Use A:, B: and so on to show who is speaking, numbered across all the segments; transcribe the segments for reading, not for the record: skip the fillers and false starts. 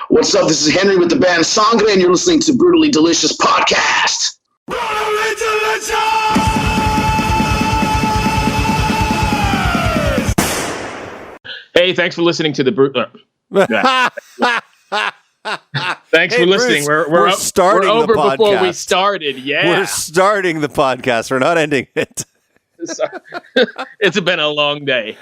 A: What's up? This is Henry with the band Sangre, and you're listening to Brutally Delicious Podcast.
B: Brutally Delicious!
C: Hey, thanks for listening to the Thanks for listening.
D: Bruce,
C: We're
D: starting
C: over
D: the podcast.
C: before we started. Yeah,
D: We're starting the podcast. We're not ending it.
C: It's been a long day.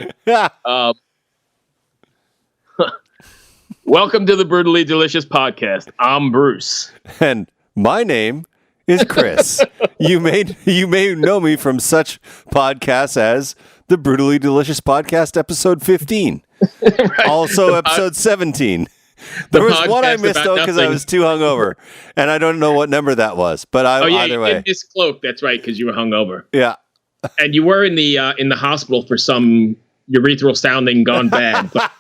C: Welcome to the Brutally Delicious Podcast. I'm Bruce,
D: And my name is Chris. You may know me from such podcasts as the Brutally Delicious Podcast, episode 15. Right. Also, episode 17. There was one I missed though because I was too hungover, and I don't know what number that was. But either way,
C: in this cloak. That's right, because you were hungover.
D: Yeah,
C: and you were in the hospital for some urethral sounding gone bad. But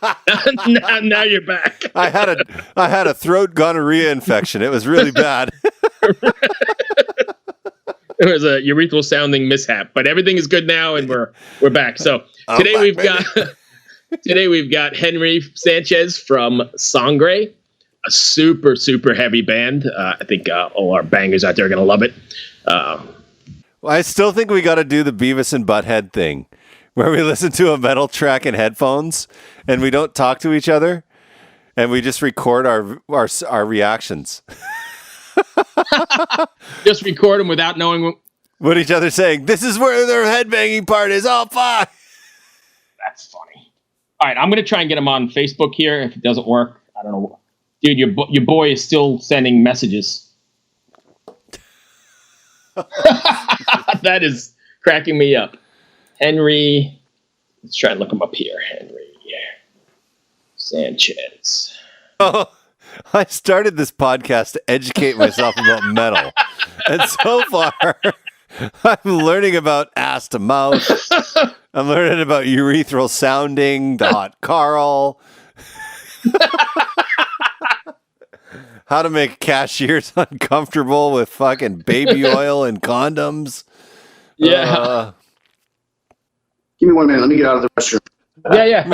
C: now you're back.
D: I had a throat gonorrhea infection. It was really bad.
C: It was a urethral sounding mishap, but everything is good now, and we're back. So today we've got Henry Sanchez from Sangre, a super heavy band. I think all our bangers out there are gonna love it.
D: I still think we got to do the Beavis and Butthead thing, where we listen to a metal track in headphones and we don't talk to each other, and we just record our reactions.
C: Just record them without knowing
D: what each other's saying. This is where their headbanging part is. Oh, fuck.
C: That's funny. All right, I'm going to try and get him on Facebook here. If it doesn't work, I don't know. Dude, your boy is still sending messages. That is cracking me up. Henry, let's try and look him up here. Henry Sanchez.
D: Oh, I started this podcast to educate myself about metal. And so far, I'm learning about ass to mouth. I'm learning about urethral sounding, the hot Carl. How to make cashiers uncomfortable with fucking baby oil and condoms.
C: Yeah.
A: Give me 1 minute. Let me get out of the restroom.
C: Yeah.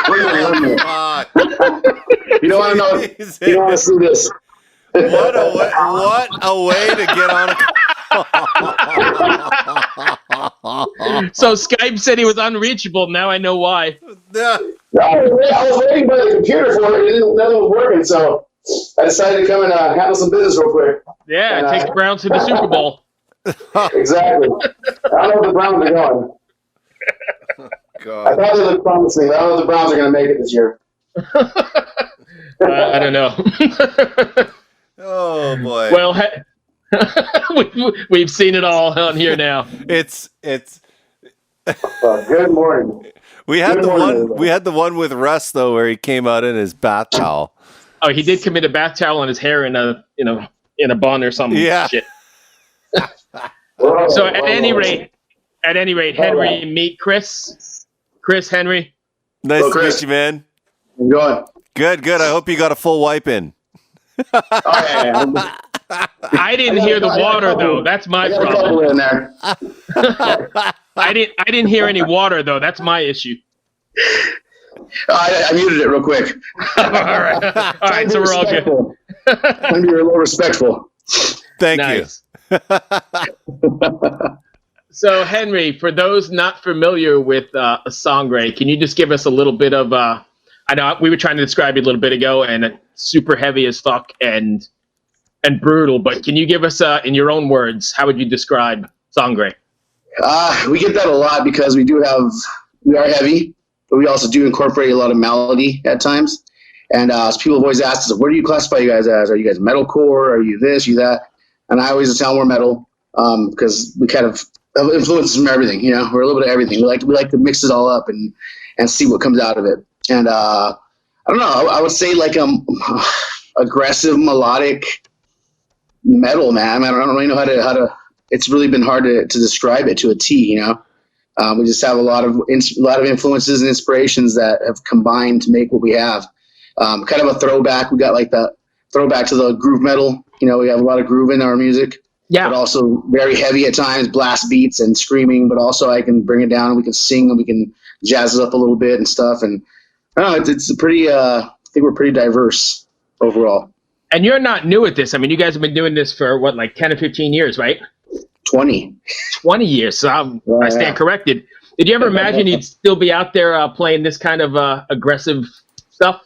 A: Wait a minute. You don't want to know. You don't want to see this.
D: What a way to get on a
C: So Skype said he was unreachable. Now I know why.
D: Yeah.
A: I was waiting by the computer for it. Nothing was working, so I decided to come and handle some business real quick.
C: Yeah, take the Browns to the Super Bowl.
A: Exactly. I don't know if the Browns are going.
D: God.
A: I thought they looked promising. I don't know if the Browns are going to make it this year.
C: I don't know.
D: Oh boy.
C: Well, we've seen it all on here now.
D: It's
A: Good morning.
D: We had the one with Russ though, where he came out in his bath towel.
C: Oh, he did commit a bath towel on his hair in a bun or some shit. So at any rate, Henry, meet Chris. Chris, Henry.
D: Nice to
A: Chris.
D: meet you, man.
A: How's it going?
D: Good. I hope you got a full wipe in.
A: Oh, yeah.
C: I didn't hear the water though. That's my problem.
A: In there.
C: I didn't hear any water though. That's my issue.
A: I muted it real quick.
C: All right. So we're all good.
A: I'm be a little respectful.
D: Thank
C: Nice. So Henry, for those not familiar with Sangre, can you just give us a little bit of? I know we were trying to describe you a little bit ago, and super heavy as fuck and brutal. But can you give us, in your own words, how would you describe Sangre?
A: We get that a lot because we are heavy, but we also do incorporate a lot of melody at times. And people have always asked us, "What do you classify you guys as? Are you guys metalcore? Are you this? You that?" And I always tell them we're metal because we kind of have influences from everything. You know, we're a little bit of everything. We like to mix it all up and see what comes out of it. And I don't know. I would say like aggressive melodic metal, man. I don't really know how to. It's really been hard to describe it to a T. You know, we just have a lot of influences and inspirations that have combined to make what we have. Kind of a throwback. We got like the throwback to the groove metal. You know, we have a lot of groove in our music.
C: Yeah.
A: But also very heavy at times, blast beats and screaming. But also I can bring it down and we can sing and we can jazz it up a little bit and stuff. And I don't know, it's a pretty. I think we're pretty diverse overall.
C: And you're not new at this. I mean, you guys have been doing this for what, like 10 or 15 years, right?
A: 20.
C: 20 years. So I stand corrected. Did you ever imagine you'd still be out there playing this kind of aggressive stuff?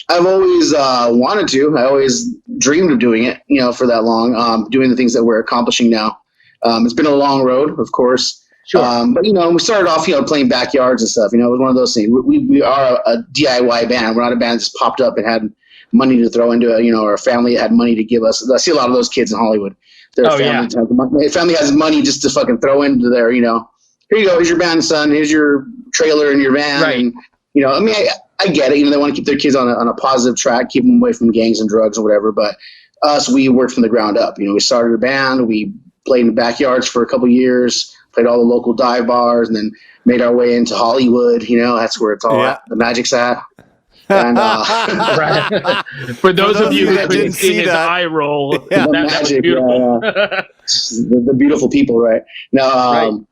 A: I've always wanted to. I always dreamed of doing it, for that long, doing the things that we're accomplishing now. It's been a long road, of course.
C: Sure.
A: But, we started off, playing backyards and stuff. It was one of those things. We are a DIY band. We're not a band that just popped up and had money to throw into it, or a family that had money to give us. I see a lot of those kids in Hollywood. Their family has money just to fucking throw into their, here you go, here's your band, son, here's your trailer and your van.
C: Right.
A: And, I get it. They want to keep their kids on a positive track, keep them away from gangs and drugs or whatever. But us, we worked from the ground up. We started a band. We played in the backyards for a couple of years, played all the local dive bars, and then made our way into Hollywood. That's where it's all at. The magic's at. And
C: for those of you who couldn't see his eye roll, that was beautiful.
A: The beautiful people, right? Now,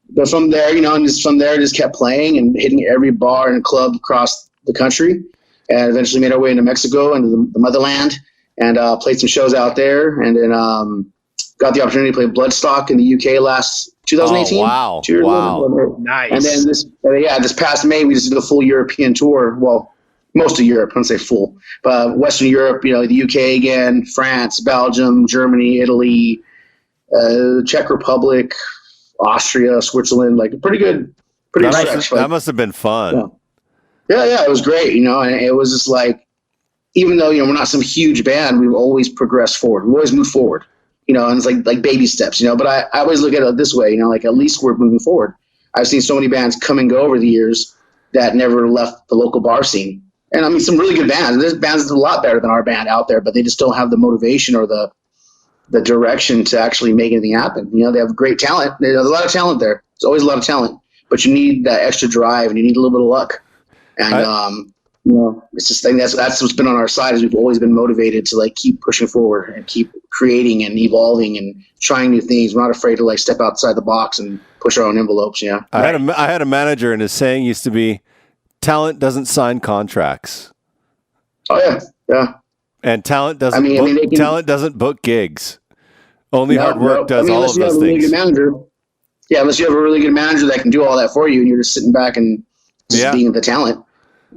A: but from there, and from there, just kept playing and hitting every bar and club across the country, and eventually made our way into Mexico, into the motherland, and played some shows out there, and then got the opportunity to play Bloodstock in the UK last 2018.
D: Oh, wow.
A: Wow.
C: Nice.
A: And then this past May, we just did a full European tour. Well, most of Europe, I don't say full, but Western Europe, the UK again, France, Belgium, Germany, Italy, Czech Republic, Austria, Switzerland, like pretty good stretch.
D: That must have been fun.
A: Yeah, it was great, and it was just like, even though, we're not some huge band, we've always progressed forward. We always move forward, and it's like baby steps, but I always look at it this way, like at least we're moving forward. I've seen so many bands come and go over the years that never left the local bar scene. And I mean, some really good bands. There's bands that are a lot better than our band out there, but they just don't have the motivation or the direction to actually make anything happen. They have great talent. There's a lot of talent there. There's always a lot of talent, but you need that extra drive and you need a little bit of luck. And, it's just that's what's been on our side is we've always been motivated to like keep pushing forward and keep creating and evolving and trying new things. We're not afraid to like step outside the box and push our own envelopes. Yeah.
D: I had a manager and his saying used to be, talent doesn't sign contracts.
A: Oh yeah. Yeah.
D: And talent doesn't talent doesn't book gigs. Only hard work does all of those things.
A: Unless you have a really good manager that can do all that for you and you're just sitting back and just being the talent.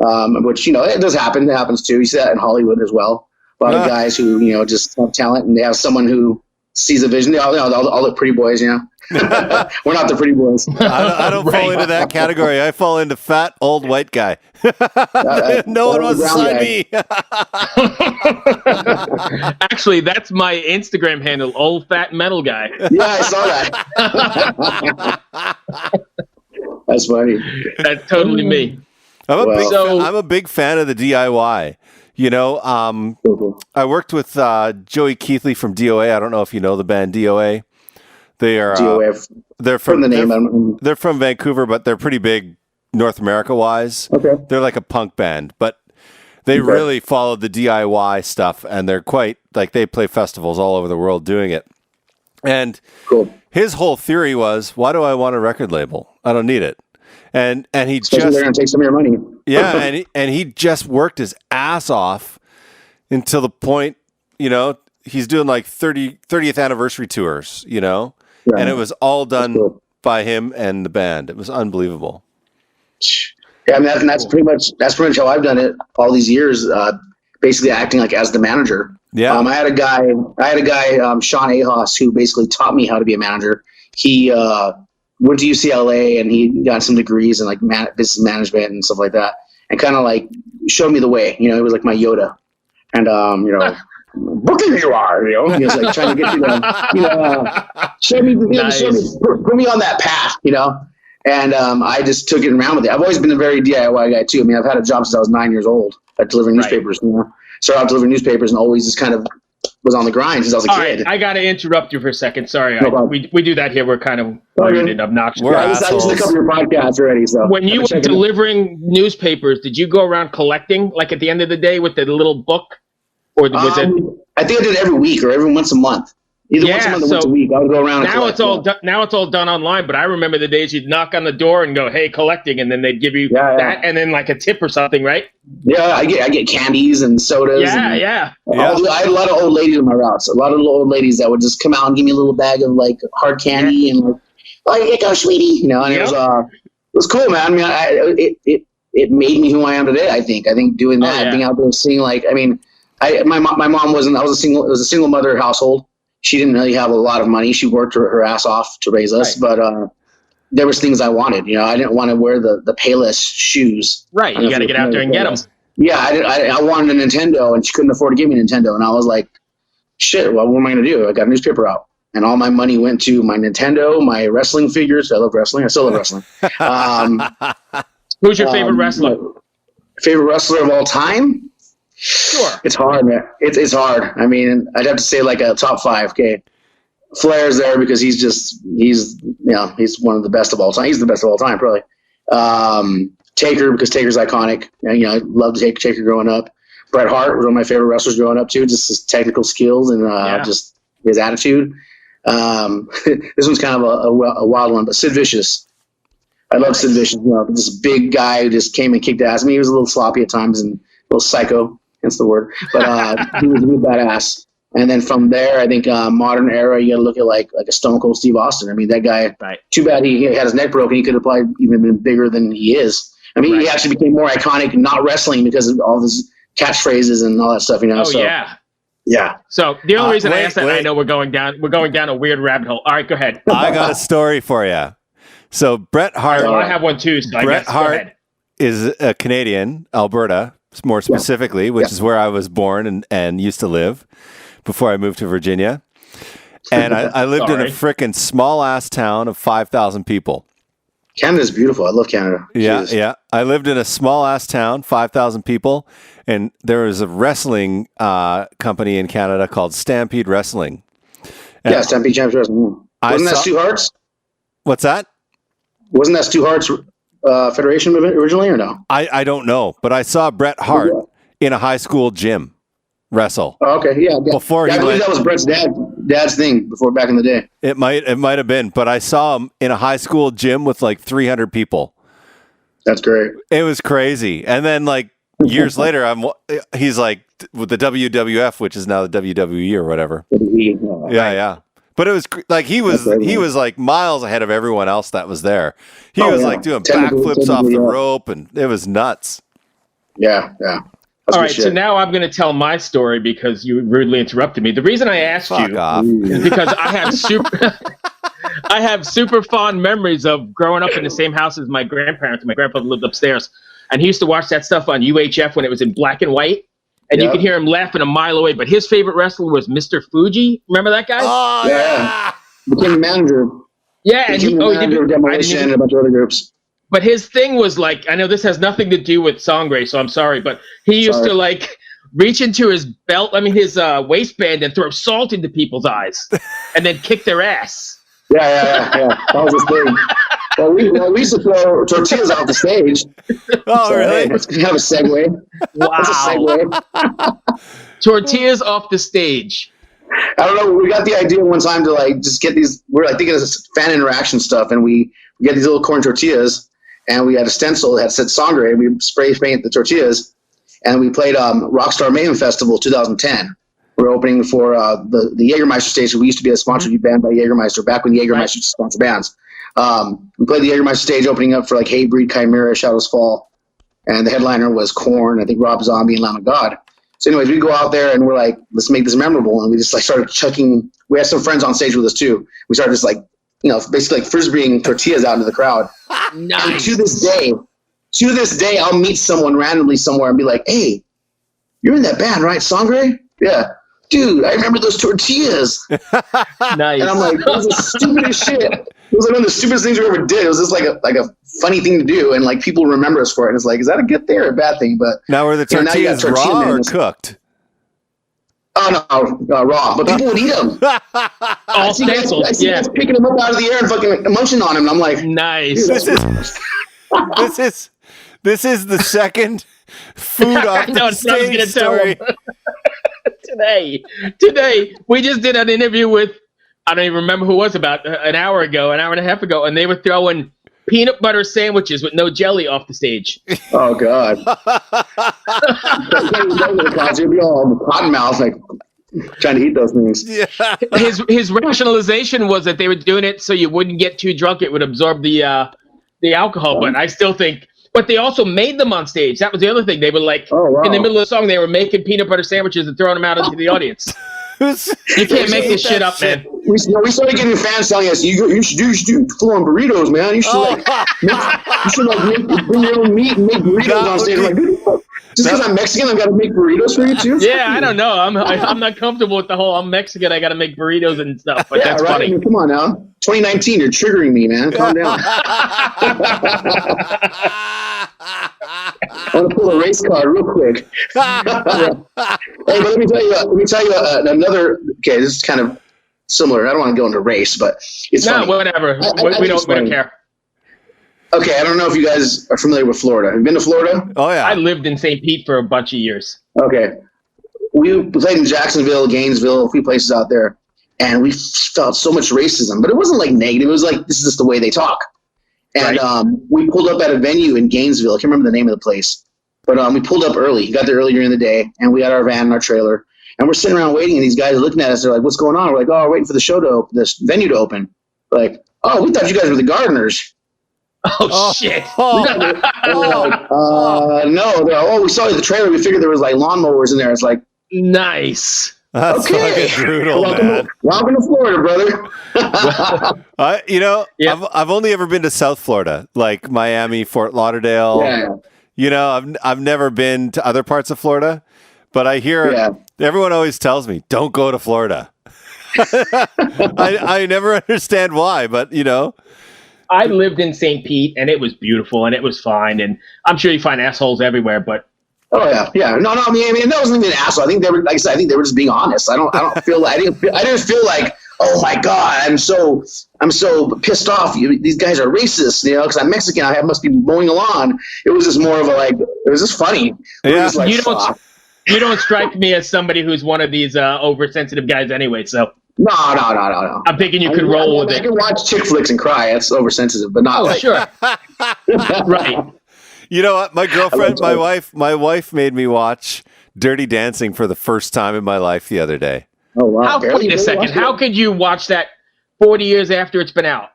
A: Which, it does happen. It happens too. You see that in Hollywood as well. A lot of guys who, just have talent and they have someone who sees a vision. All the pretty boys, We're not the pretty boys.
D: I don't fall into that category. I fall into fat, old white guy. No one wants to sign me.
C: Actually, that's my Instagram handle, old fat metal guy.
A: Yeah, I saw that. That's funny.
C: That's totally me.
D: I'm a big fan of the DIY. I worked with Joey Keithley from DOA. I don't know if you know the band DOA. They are
A: DOA.
D: They're from the name. They're from Vancouver, but they're pretty big North America wise.
A: Okay.
D: They're like a punk band, but they really follow the DIY stuff, and they're quite like they play festivals all over the world doing it. And his whole theory was, why do I want a record label? I don't need it. And he
A: they're going to take some of your money.
D: Yeah, and he just worked his ass off until the point, he's doing like 30th anniversary tours, and it was all done by him and the band. It was unbelievable.
A: Yeah, I mean, that's pretty much how I've done it all these years. Basically acting like as the manager.
D: Yeah.
A: I had a guy, Sean Ahos, who basically taught me how to be a manager. He went to UCLA and he got some degrees in like business management and stuff like that, and kind of like showed me the way. It was like my Yoda, and booking you are, he was like trying to get you to, show me, put me on that path, and I just took it and ran with it. I've always been a very DIY guy too. I mean, I've had a job since I was 9 years old at delivering newspapers. Started out delivering newspapers and always just kind of was on the grind since I was a kid.
C: Right, I got to interrupt you for a second. Sorry, we do that here. We're kind of rude and obnoxious.
D: We're
A: I listened to a couple of your podcasts already. So
C: when you were delivering newspapers, did you go around collecting, like at the end of the day, with the little book, or was it?
A: I think I did it every week or every once a month. Either once a month or once a week. I would go around.
C: Now it's all now it's all done online. But I remember the days you'd knock on the door and go, "Hey, collecting," and then they'd give you that, and then like a tip or something, right?
A: Yeah, I get candies and sodas.
C: Yeah.
A: I had a lot of old ladies on my routes. A lot of little old ladies that would just come out and give me a little bag of like hard candy and like, "Oh, here you go, sweetie," and it was cool, man. I mean, it made me who I am today. I think doing that, being out there, seeing like, I mean, my mom wasn't. It was a single mother household. She didn't really have a lot of money. She worked her ass off to raise us, but there was things I wanted. I didn't want to wear the Payless shoes.
C: Right, you got to get out there and get them.
A: Yeah, I wanted a Nintendo, and she couldn't afford to give me a Nintendo, and I was like, shit, well, what am I going to do? I got a newspaper out, and all my money went to my Nintendo, my wrestling figures. I love wrestling. I still love wrestling.
C: Who's your favorite wrestler?
A: Favorite wrestler of all time?
C: Sure.
A: It's hard, man. It's hard. I mean, I'd have to say like a top 5. Okay, Flair's there because he's one of the best of all time. He's the best of all time, probably. Taker, because Taker's iconic. I loved Taker growing up. Bret Hart was one of my favorite wrestlers growing up too. Just his technical skills and just his attitude. This one's kind of a wild one, but Sid Vicious. I love Sid Vicious. This big guy who just came and kicked ass. I mean, he was a little sloppy at times and a little psycho. Hence the word, but he was badass. And then from there, I think modern era, you got to look at like a Stone Cold Steve Austin. I mean, that guy. Right. Too bad he had his neck broken. He could have probably even been bigger than he is. I mean, he actually became more iconic not wrestling because of all his catchphrases and all that stuff. Yeah.
C: So the only reason I asked that, I know we're going down a weird rabbit hole. All right, go ahead.
D: I got a story for you. So Bret Hart.
C: I have one too. So
D: Bret Hart is a Canadian, Alberta. More specifically, which is where I was born and used to live before I moved to Virginia. And I lived in a frickin' small-ass town of 5,000 people.
A: Canada's beautiful. I love Canada.
D: Yeah. I lived in a small-ass town, 5,000 people, and there was a wrestling company in Canada called Stampede Wrestling. And
A: Stampede Champs Wrestling. Wasn't that Stu Hart's?
D: What's that?
A: Wasn't that Stu Hart's Federation originally or no?
D: I don't know, but I saw Bret Hart in a high school gym wrestle.
A: Oh, okay, yeah.
D: Before
A: I believe that was Bret's dad's thing before back in the day.
D: It might have been, but I saw him in a high school gym with like 300 people.
A: That's great.
D: It was crazy. And then like years later, he's like with the WWF, which is now the WWE or whatever. Yeah. But it was like he was like miles ahead of everyone else that was there. He was like doing backflips off the rope, and it was nuts.
A: Yeah.
C: All right, so now I'm going to tell my story because you rudely interrupted me. The reason I asked is because I have super fond memories of growing up in the same house as my grandparents. My grandfather lived upstairs, and he used to watch that stuff on UHF when it was in black and white. And you could hear him laughing a mile away. But his favorite wrestler was Mr. Fuji. Remember that guy?
D: Oh, yeah.
A: Became a manager.
C: Yeah. And he
A: did Demolition and a bunch of other groups.
C: But his thing was like, I know this has nothing to do with Sangre, so I'm sorry. But he used to like reach into his his waistband and throw salt into people's eyes and then kick their ass.
A: Yeah. That was his thing. Well, we used to throw tortillas off the stage.
D: Oh, really?
A: It's kind of a segue.
C: Wow.
A: That's a segue.
C: Tortillas off the stage.
A: I don't know. We got the idea one time to like just get these. We're like thinking of this fan interaction stuff, and we get these little corn tortillas, and we had a stencil that said Sangre, and we spray paint the tortillas, and we played Rockstar Mayhem Festival 2010. We're opening for the Jägermeister stage. We used to be a sponsored band by Jägermeister back when Jägermeister used to sponsor bands. We played the Jägermeister stage opening up for like Hatebreed, Chimera, Shadows Fall, and the headliner was Korn, I think Rob Zombie and Lamb of God. So anyways, we go out there and we're like, let's make this memorable, and we just like started chucking. We had some friends on stage with us too. We started just like, basically like frisbeeing tortillas out into the crowd.
C: Nice.
A: And to this day, I'll meet someone randomly somewhere and be like, "Hey, you're in that band, right? Sangre?" Yeah. Dude, I remember those tortillas.
C: Nice.
A: And I'm like, that was the stupidest shit. It was like one of the stupidest things we ever did. It was just like a funny thing to do, and like people remember us for it. And it's like, is that a good thing or a bad thing? But
D: now were the tortillas raw or cooked?
A: Oh no, raw. But people would eat them.
C: All stenciled.
A: I see guys picking them up out of the air and fucking munching on them. And I'm like,
C: nice.
D: This is the second food off the stage story.
C: Today, we just did an interview with, I don't even remember who it was, about an hour and a half ago, and they were throwing peanut butter sandwiches with no jelly off the stage.
A: Oh God! You'd be all cotton mouth, like trying to eat those things.
D: Yeah.
C: His rationalization was that they were doing it so you wouldn't get too drunk; it would absorb the alcohol. But I still think. But they also made them on stage. That was the other thing. They were like, in the middle of the song, they were making peanut butter sandwiches and throwing them out into the audience. You can't make this shit up, man.
A: We started getting fans telling us, you should do full-on burritos, man. You should bring your own meat and make burritos on stage. Like, just because I'm Mexican, I've got to make burritos for you too?
C: Yeah, I don't know. I'm not comfortable with the whole I'm Mexican, I got to make burritos and stuff. But that's funny.
A: I mean, come on now. 2019, you're triggering me, man. Calm down. I want to pull a race card real quick. Hey, but let me tell you another. Okay, this is kind of similar. I don't want to go into race, but it's funny.
C: Whatever. We don't care.
A: Okay, I don't know if you guys are familiar with Florida. Have you been to Florida?
D: Oh yeah.
C: I lived in St. Pete for a bunch of years.
A: Okay, we played in Jacksonville, Gainesville, a few places out there, and we felt so much racism. But it wasn't like negative. It was like, this is just the way they talk. And we pulled up at a venue in Gainesville. I can't remember the name of the place. But we pulled up early. Got there early during the day. And we had our van and our trailer. And we're sitting around waiting. And these guys are looking at us. They're like, what's going on? We're like, we're waiting for the show to open, this venue to open. We're like, we thought you guys were the gardeners.
C: Oh, shit.
A: No. They're we saw the trailer. We figured there was like lawnmowers in there. It's like,
C: nice.
D: That's fucking brutal, man.
A: Welcome to Florida, brother.
D: I've only ever been to South Florida, like Miami, Fort Lauderdale.
A: Yeah.
D: I've never been to other parts of Florida, but I hear everyone always tells me, don't go to Florida. I never understand why, but
C: I lived in St. Pete, and it was beautiful, and it was fine, and I'm sure you find assholes everywhere, but.
A: Oh yeah. No. I mean, that wasn't even an asshole. I think they were, like I said, I think they were just being honest. I don't feel. I didn't feel like, oh my God, I'm so pissed off. These guys are racist, because I'm Mexican. I must be mowing a lawn. It was just more of it was just funny.
D: Yeah.
A: Like,
C: you don't strike me as somebody who's one of these oversensitive guys anyway. So.
A: No.
C: I'm thinking you could roll with it.
A: I can watch chick flicks and cry. That's oversensitive, but not like.
C: Sure. Right.
D: You know what? My girlfriend, my wife made me watch Dirty Dancing for the first time in my life the other day.
A: Oh, wow.
C: Wait a second. How could you watch that 40 years after it's been out?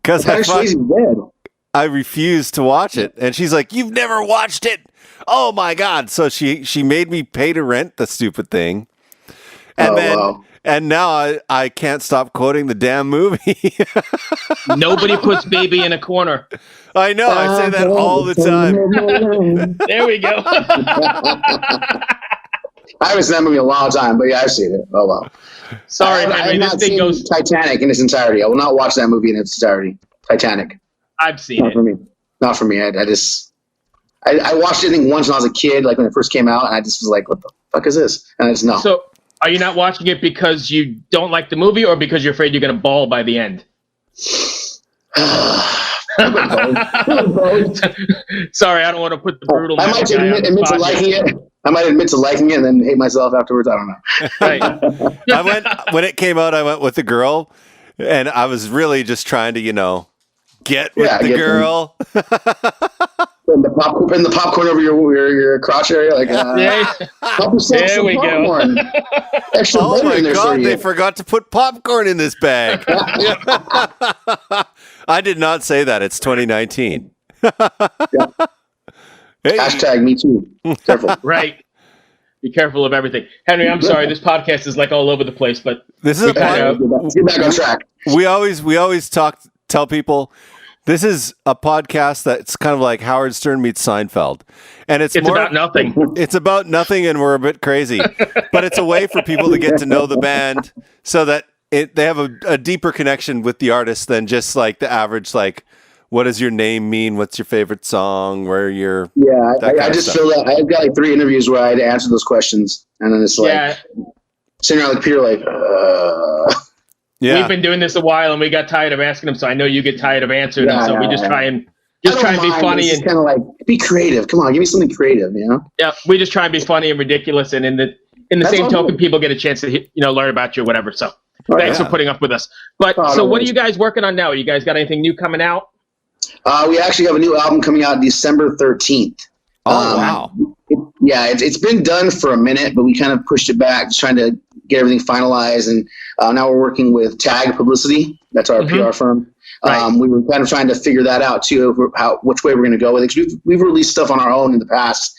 D: Because I refused to watch it. And she's like, you've never watched it? Oh, my God. So she made me pay to rent the stupid thing. And and now I can't stop quoting the damn movie.
C: Nobody puts baby in a corner.
D: I know. I say that all the time.
C: There we go.
A: I haven't seen that movie in a long time, but yeah, I've seen it. Oh, wow.
C: Sorry, Henry. This thing goes.
A: Titanic in its entirety. I will not watch that movie in its entirety. Titanic.
C: I've seen it.
A: Not for me. I watched it, I think, once when I was a kid, like when it first came out, and I just was like, what the fuck is this? And I just, no.
C: So, are you not watching it because you don't like the movie or because you're afraid you're going to bawl by the end? Sorry, I don't want to put the brutal.
A: I might admit to liking it. I might admit to liking it and then hate myself afterwards. I don't know.
C: Right.
D: When it came out, I went with the girl, and I was really just trying to, get with the girl.
A: Putting the popcorn over your crotch area, like
C: there we
A: popcorn.
C: go.
A: Extra
D: Oh my
A: there,
D: God! They forgot to put popcorn in this bag. I did not say that. It's 2019.
A: Yeah.
D: Hey.
A: Hashtag me too. Careful.
C: Right. Be careful of everything, Henry. I'm sorry. This podcast is like all over the place, but
D: this is
A: let's get back on track.
D: We always tell people. This is a podcast that's kind of like Howard Stern meets Seinfeld. And it's more
C: about nothing.
D: It's about nothing, and we're a bit crazy. But it's a way for people to get to know the band so that they have a deeper connection with the artist than just like the average, like, what does your name mean? What's your favorite song? Where you're...
A: Yeah, I just feel that I've got like 3 interviews where I had to answer those questions. And then it's like, sitting around like Peter, like,
C: Yeah. We've been doing this a while, and we got tired of asking them. So I know you get tired of answering them. So we just try and be funny and
A: kind of like be creative. Come on, give me something creative,
C: Yeah, we just try and be funny and ridiculous. And in the
A: That's
C: same
A: awesome.
C: token, people get a chance to learn about you or whatever. So thanks
D: yeah.
C: for putting up with us. But
A: Oh,
C: so
A: no
C: what are
A: worries.
C: you guys working on now? You guys got anything new coming out?
A: We actually have a new album coming out December 13th.
D: Oh, wow.
A: It's been done for a minute, but we kind of pushed it back, just trying to get everything finalized. And now we're working with Tag Publicity. That's our PR firm.
C: Right.
A: We were kind of trying to figure that out too, which way we're going to go with it. 'Cause we've released stuff on our own in the past,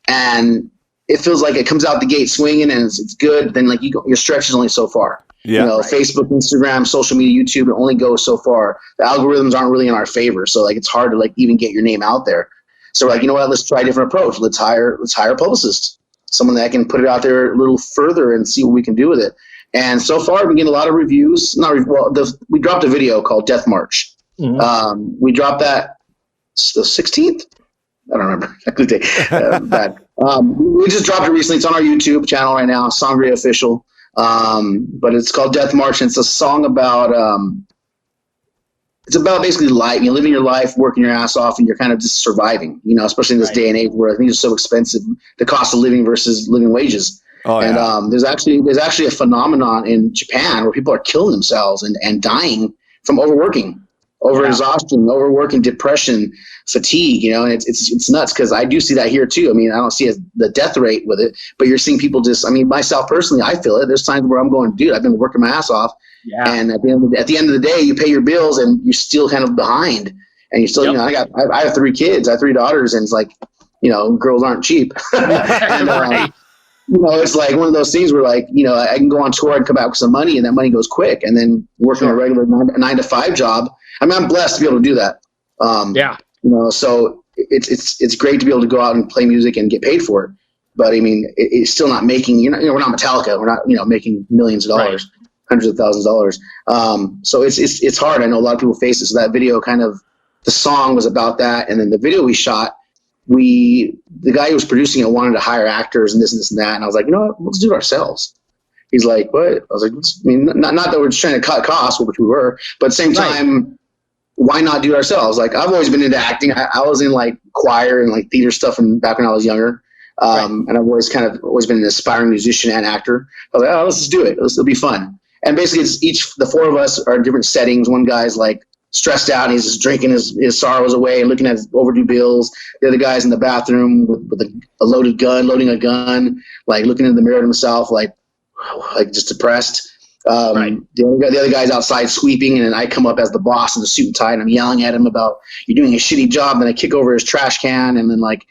A: and it feels like it comes out the gate swinging and it's good. Then like your stretch is only so far.
D: Yeah.
A: Facebook, Instagram, social media, YouTube, it only goes so far. The algorithms aren't really in our favor, so like it's hard to like even get your name out there. So we're like, you know what? Let's try a different approach. Let's hire a publicist, someone that can put it out there a little further and see what we can do with it. And so far, we've been getting a lot of reviews. We dropped a video called Death March.
C: Mm-hmm.
A: We dropped that the 16th. I don't remember exactly the day. We just dropped it recently. It's on our YouTube channel right now, Sangre Official. But it's called Death March, and it's a song about it's about basically life, living your life, working your ass off, and you're kind of just surviving, especially in this day and age where things are so expensive, the cost of living versus living wages.
D: Oh, yeah.
A: And there's actually a phenomenon in Japan where people are killing themselves and dying from overworking, exhaustion, overworking, depression, fatigue, and it's nuts because I do see that here too. I mean, I don't see the death rate with it, but you're seeing people myself personally, I feel it. There's times where I'm going, dude, I've been working my ass off. Yeah. And at the end of the day, you pay your bills and you're still kind of behind, and you're still, I have 3 kids, I have 3 daughters, and it's like, girls aren't cheap. And,
C: Right.
A: it's like one of those things where like, I can go on tour and come back with some money, and that money goes quick, and then working a regular 9 to 5 job. I mean, I'm blessed to be able to do that. So it's great to be able to go out and play music and get paid for it. But I mean, it's still not making, we're not Metallica. We're not, making millions of dollars, hundreds of thousands of dollars. So it's hard. I know a lot of people face it. So that video the song was about that. And then the video we shot, the guy who was producing it wanted to hire actors and this and that. And I was like, you know what, let's do it ourselves. He's like, what? I was like, not that we're just trying to cut costs, which we were, but at the same time, why not do it ourselves? Like, I've always been into acting. I was in like choir and like theater stuff back when I was younger. And I've always been an aspiring musician and actor. I was like, let's just do it. It'll be fun. And basically the 4 of us are in different settings. One guy's like stressed out and he's just drinking his sorrows away and looking at his overdue bills. The other guy's in the bathroom with a loading a gun, like looking in the mirror at himself, like just depressed. The other guy's outside sweeping, and then I come up as the boss in the suit and tie, and I'm yelling at him about, you're doing a shitty job. Then I kick over his trash can, and then like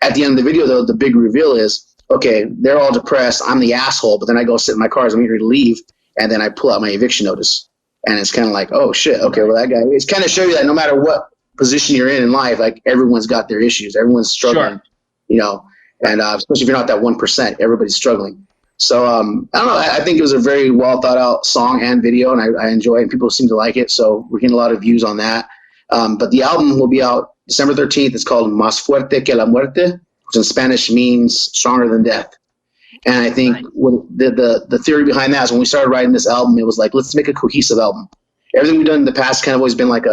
A: at the end of the video, though, the big reveal is, okay, they're all depressed. I'm the asshole, but then I go sit in my car as I'm getting ready to leave, and then I pull out my eviction notice, and it's kind of like, oh shit, okay, well that guy. It's kind of show you that no matter what position you're in life, like everyone's got their issues, everyone's struggling, and especially if you're not that 1%, everybody's struggling. So I don't know. I think it was a very well thought out song and video, and I enjoy it, and people seem to like it. So we're getting a lot of views on that. But the album will be out December 13th. It's called Más Fuerte que la Muerte, which in Spanish means stronger than death. And I think the theory behind that is when we started writing this album, it was like, let's make a cohesive album. Everything we've done in the past kind of always been like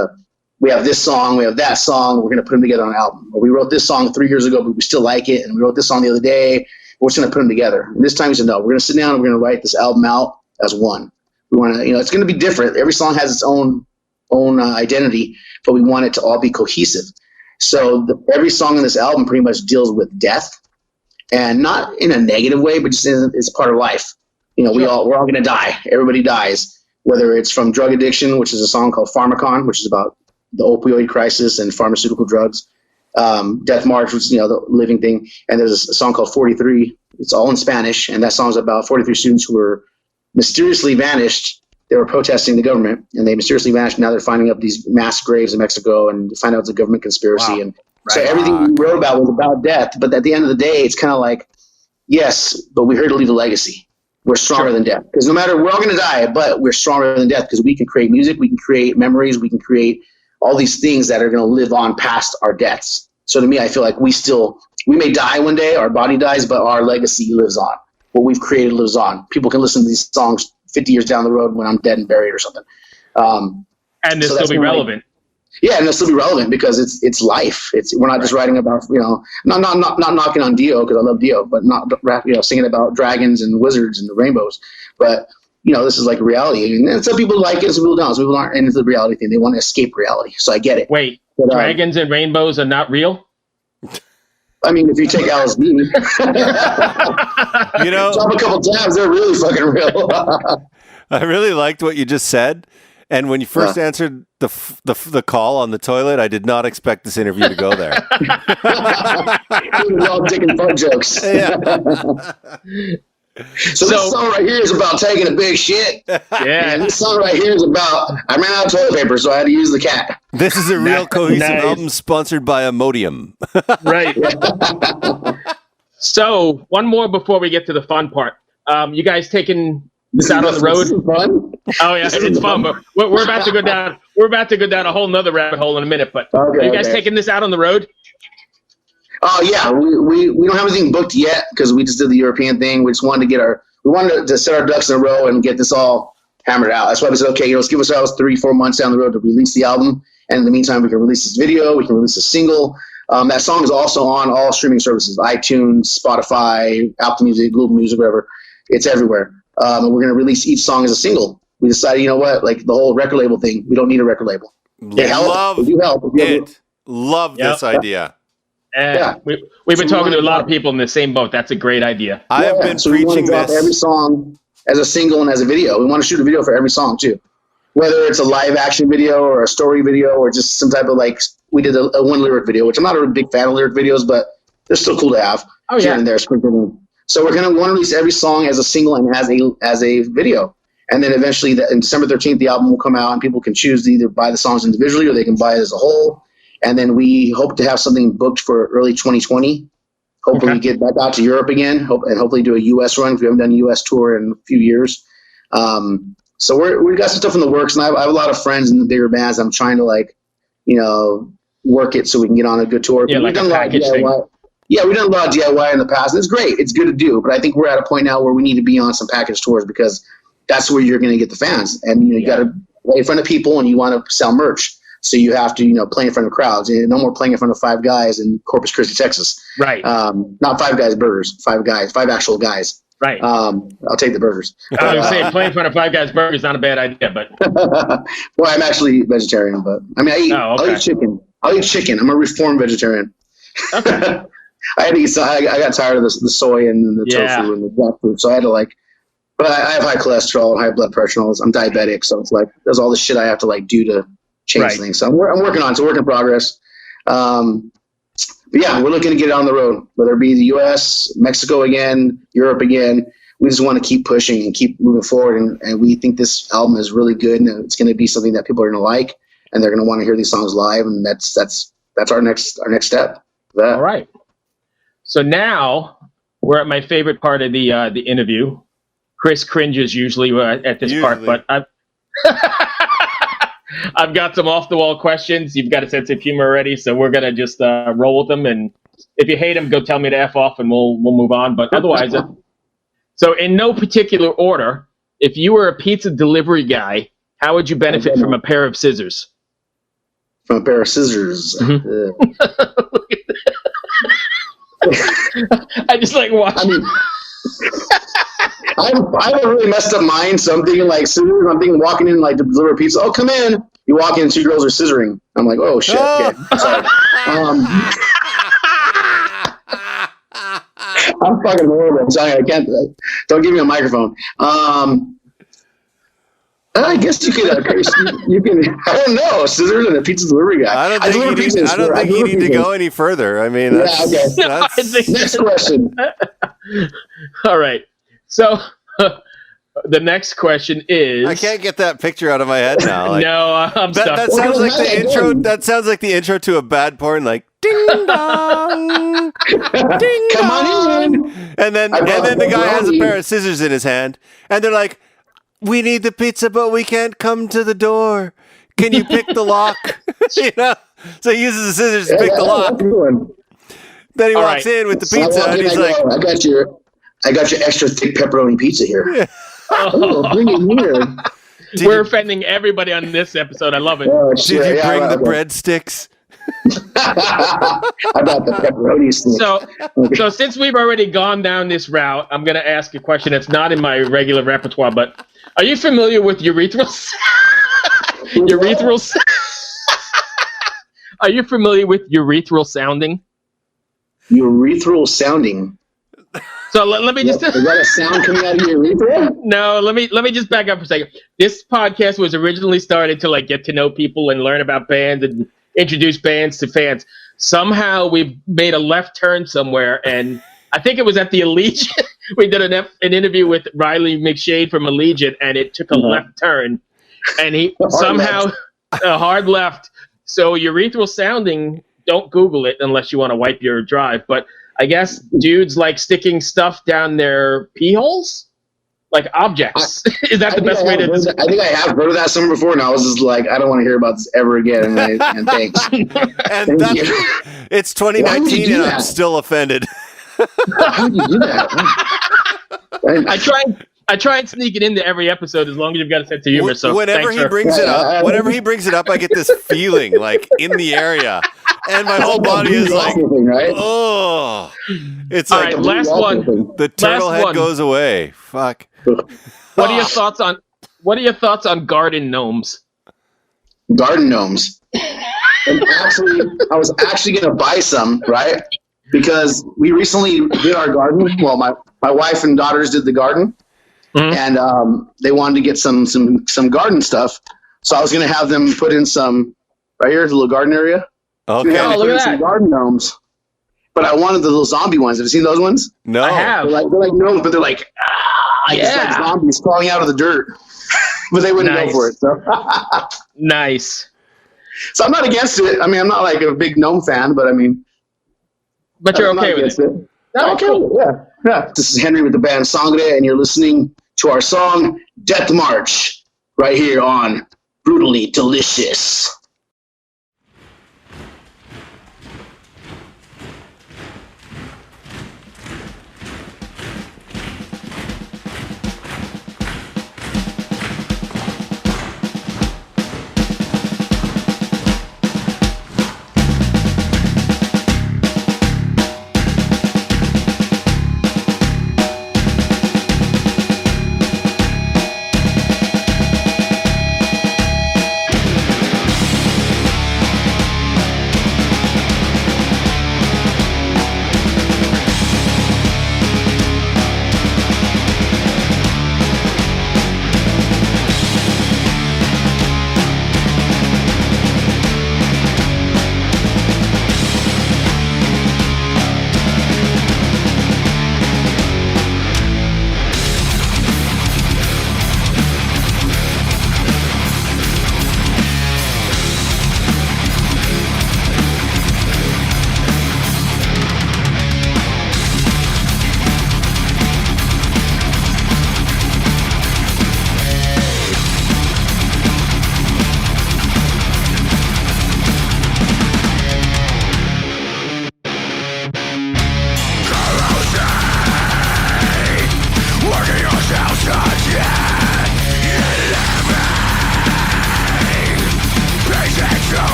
A: we have this song, we have that song, we're going to put them together on an album. Or we wrote this song 3 years ago, but we still like it, and we wrote this song the other day. We're just going to put them together. And this time we said, no, we're going to sit down and we're going to write this album out as one. We want to, it's going to be different. Every song has its own identity, but we want it to all be cohesive. So every song on this album pretty much deals with death, and not in a negative way, but just it's part of life. We're all going to die. Everybody dies, whether it's from drug addiction, which is a song called Pharmacon, which is about the opioid crisis and pharmaceutical drugs. Death March, which is the living thing, and there's a song called 43. It's all in Spanish, and that song's about 43 students who were mysteriously vanished. They were protesting the government, and they mysteriously vanished. Now they're finding up these mass graves in Mexico, and they find out it's a government conspiracy. Wow. And so everything we wrote about was about death. But at the end of the day, it's kind of like, yes, but we're here to leave a legacy. We're stronger than death, because no matter, we're all going to die, but we're stronger than death because we can create music, we can create memories, we can create all these things that are going to live on past our deaths. So to me, I feel like we may die one day, our body dies, but our legacy lives on. What we've created lives on. People can listen to these songs 50 years down the road when I'm dead and buried or something.
C: And they'll still be relevant.
A: Yeah, and it'll still be relevant because it's life. We're not just writing about, not knocking on Dio because I love Dio, but not singing about dragons and wizards and the rainbows. But this is like reality, and some people like it, some people don't. Some people aren't into the reality thing. They want to escape reality. So I get it.
C: Wait,
A: but,
C: dragons and rainbows are not real?
A: I mean, if you take LSD, drop a couple tabs, they're really fucking real.
D: I really liked what you just said. And when you first answered the call on the toilet, I did not expect this interview to go there.
A: It was all dick and fun jokes.
D: Yeah.
A: So this song right here is about taking a big shit.
C: Yeah.
A: And this song right here is about, I ran out of toilet paper, so I had to use the cat.
D: This is a real cohesive album sponsored by Imodium.
C: Right. So one more before we get to the fun part. You guys taking this out on the road?
A: This is fun?
C: Oh yeah, it's fun. But we're about to go down. We're about to go down a whole nother rabbit hole in a minute. But are you guys taking this out on the road?
A: Oh yeah, we don't have anything booked yet because we just did the European thing. We just wanted to set our ducks in a row and get this all hammered out. That's why we said, okay, let's give ourselves 3-4 months down the road to release the album, and in the meantime, we can release this video, we can release a single. That song is also on all streaming services: iTunes, Spotify, Apple Music, Google Music, whatever. It's everywhere. And we're going to release each song as a single. We decided, like the whole record label thing, we don't need a record label. They help. They do help.
D: Love this idea.
C: And we've been talking to a lot of people in the same boat. That's a great idea.
D: I have been preaching this.
A: Every song as a single and as a video. We want to shoot a video for every song too, whether it's a live action video or a story video or just some type of we did a one lyric video, which I'm not a big fan of lyric videos, but they're still cool to have.
C: Oh yeah,
A: here and there, sprinkled in. So we're going to want to release every song as a single and as a video. And then eventually in December 13th, the album will come out and people can choose to either buy the songs individually or they can buy it as a whole. And then we hope to have something booked for early 2020. Hopefully get back out to Europe again and hopefully do a U.S. run because we haven't done a U.S. tour in a few years. So we've got some stuff in the works. And I have a lot of friends in the bigger bands. I'm trying to work it so we can get on a good tour.
C: Yeah, like a package thing.
A: Yeah, we've done a lot of DIY in the past, and it's great. It's good to do, but I think we're at a point now where we need to be on some package tours because that's where you're going to get the fans. And you got to play in front of people, and you want to sell merch, so you have to play in front of crowds. No more playing in front of 5 guys in Corpus Christi, Texas.
C: Right.
A: Not 5 guys burgers, 5 actual guys.
C: Right.
A: I'll take the burgers.
C: I was saying playing in front of 5 guys burgers is not a bad idea, but
A: well, I'm actually vegetarian, but I mean I'll eat chicken. I'll eat chicken. I'm a reformed vegetarian.
C: Okay.
A: I got tired of the soy and the tofu and the jackfruit, so I had to but I have high cholesterol and high blood pressure and all this. I'm diabetic, so it's there's all this shit I have to do to change things. So I'm working on it. It's a work in progress. But yeah, we're looking to get it on the road, whether it be the U.S., Mexico again, Europe again. We just want to keep pushing and keep moving forward, and we think this album is really good, and it's going to be something that people are going to like, and they're going to want to hear these songs live, and that's our next step.
C: All right. So now we're at my favorite part of the interview. Chris cringes usually at this part, but I've got some off the wall questions. You've got a sense of humor already, so we're gonna just roll with them. And if you hate them, go tell me to F off, and we'll move on. But otherwise, so in no particular order, if you were a pizza delivery guy, how would you benefit from a pair of scissors?
A: From a pair of scissors.
C: Mm-hmm. I just watching.
A: I mean, I have a really messed up mind, so I'm thinking scissors. I'm thinking walking in to deliver pizza. Oh, come in! You walk in, 2 girls are scissoring. I'm like, oh shit. Okay, sorry. I'm fucking horrible. I'm sorry, I can't. Don't give me a microphone. I guess you could. You can. I don't know. Scissors and a pizza delivery guy.
D: I don't think you need to go any further. I mean,
A: next question.
C: All right. So the next question is.
D: I can't get that picture out of my head now.
C: No, I'm stuck.
D: That sounds like the intro. That sounds like the intro to a bad porn. Ding dong, ding
A: Come
D: dong.
A: on in.
D: And then the guy has a pair of scissors in his hand, and they're like, "We need the pizza, but we can't come to the door. Can you pick the lock?" So he uses the scissors to pick the lock. Then he walks in with the pizza, and he's like,
A: I got your extra thick pepperoni pizza here. Oh, bring it here.
C: We're offending everybody on this episode. I love it.
A: Oh,
D: Did
A: shit,
D: you bring the
A: okay.
D: breadsticks?
A: I got the pepperoni stick.
C: So since we've already gone down this route, I'm going to ask a question that's not in my regular repertoire, but are you familiar with urethral Are you familiar with urethral sounding?
A: Urethral sounding.
C: So let me just
A: Is that a sound coming out of your urethra?
C: No, let me just back up for a second. This podcast was originally started to like get to know people and learn about bands and introduce bands to fans. Somehow we made a left turn somewhere, and I think it was at the Allegiant. We did an interview with Riley McShade from Allegiant, and it took a left turn, and he somehow a hard left. So urethral sounding, don't Google it unless you want to wipe your drive. But I guess dudes like sticking stuff down their pee holes, like objects. Is that the best way to?
A: I think I have heard of that somewhere before, and I was just like, I don't want to hear about this ever again. And thanks.
D: And
A: Thank you.
D: it's
A: Why would you
D: 2019
A: do
D: and
A: that?
D: I'm still offended.
A: How do you do that?
C: I try and sneak it into every episode as long as you've got a sense of humor. So
D: whenever he brings it up, I get this feeling like in the area, and my whole body is like,
A: right?
D: oh, it's
C: All
D: like
C: right, last one.
D: the turtle
C: last
D: head
C: one.
D: goes away. Fuck.
C: What are your thoughts on garden gnomes?
A: Garden gnomes. And actually, I was actually going to buy some, right? Because we recently did our garden. Well, my wife and daughters did the garden, and they wanted to get some garden stuff. So I was going to have them put in some right here, the little garden area.
D: Okay.
C: Oh, look at that.
A: Some garden gnomes. But I wanted the little zombie ones. Have you seen those ones?
D: No.
C: I have.
A: They're like gnomes, but they're like, just like zombies crawling out of the dirt. But they wouldn't go for it. So.
C: Nice.
A: So I'm not against it. I mean, I'm not like a big gnome fan, but I mean.
C: But you're
A: I'm not
C: okay with
A: against
C: it.
A: I'm okay with it. Yeah. This is Henry with the band Sangre, and you're listening to our song Death March right here on Brutally Delicious.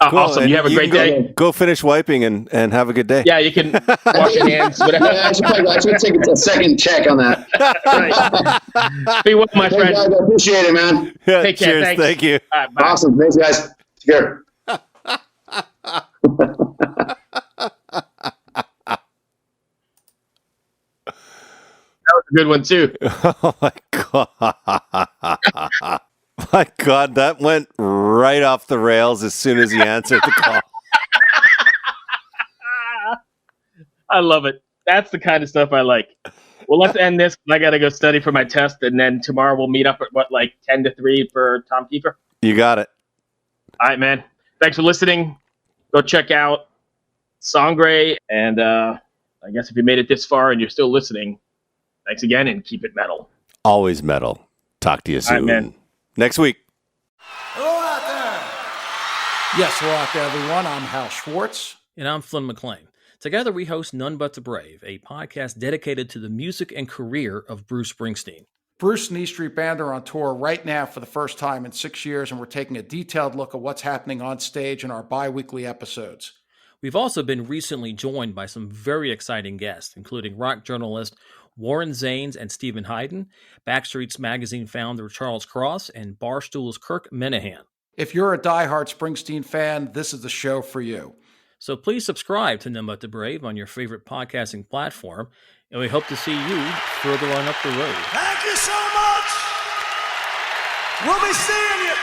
D: Cool.
C: Awesome.
D: And
C: You have a great day.
D: Go finish wiping and have a good day.
C: Yeah, you can wash your hands. Whatever.
A: I should take a second check on that.
C: Right. Be well, my
A: Hey,
C: friend.
A: guys, I appreciate it, man.
D: Yeah,
C: Take care.
D: cheers.
C: Thanks.
D: Thank you.
C: All right, bye.
A: Awesome. Thanks, guys. Take care.
C: That was a good one, too.
D: Oh my god. My god, that went right off the rails as soon as he answered the call.
C: I love it. That's the kind of stuff I like. Well, let's end this. I got to go study for my test, and then tomorrow we'll meet up at, 10 to 3 for Tom Kiefer?
D: You got it.
C: All right, man. Thanks for listening. Go check out Sangre, and I guess if you made it this far and you're still listening, thanks again, and keep it metal.
D: Always metal. Talk to you soon.
C: All right, man.
D: Next week.
E: Hello out there. Yes, hello out there, everyone. I'm Hal Schwartz.
F: And I'm Flynn McLean. Together we host None But the Brave, a podcast dedicated to the music and career of Bruce Springsteen.
E: Bruce and E Street Band are on tour right now for the first time in 6 years, and we're taking a detailed look at what's happening on stage in our bi-weekly episodes.
F: We've also been recently joined by some very exciting guests, including rock journalist Warren Zanes and Stephen Hayden, Backstreet's Magazine founder Charles Cross, and Barstool's Kirk Minahan.
E: If you're a diehard Springsteen fan, this is the show for you.
F: So please subscribe to None But the Brave on your favorite podcasting platform, and we hope to see you further on up the road.
B: Thank you so much. We'll be seeing you.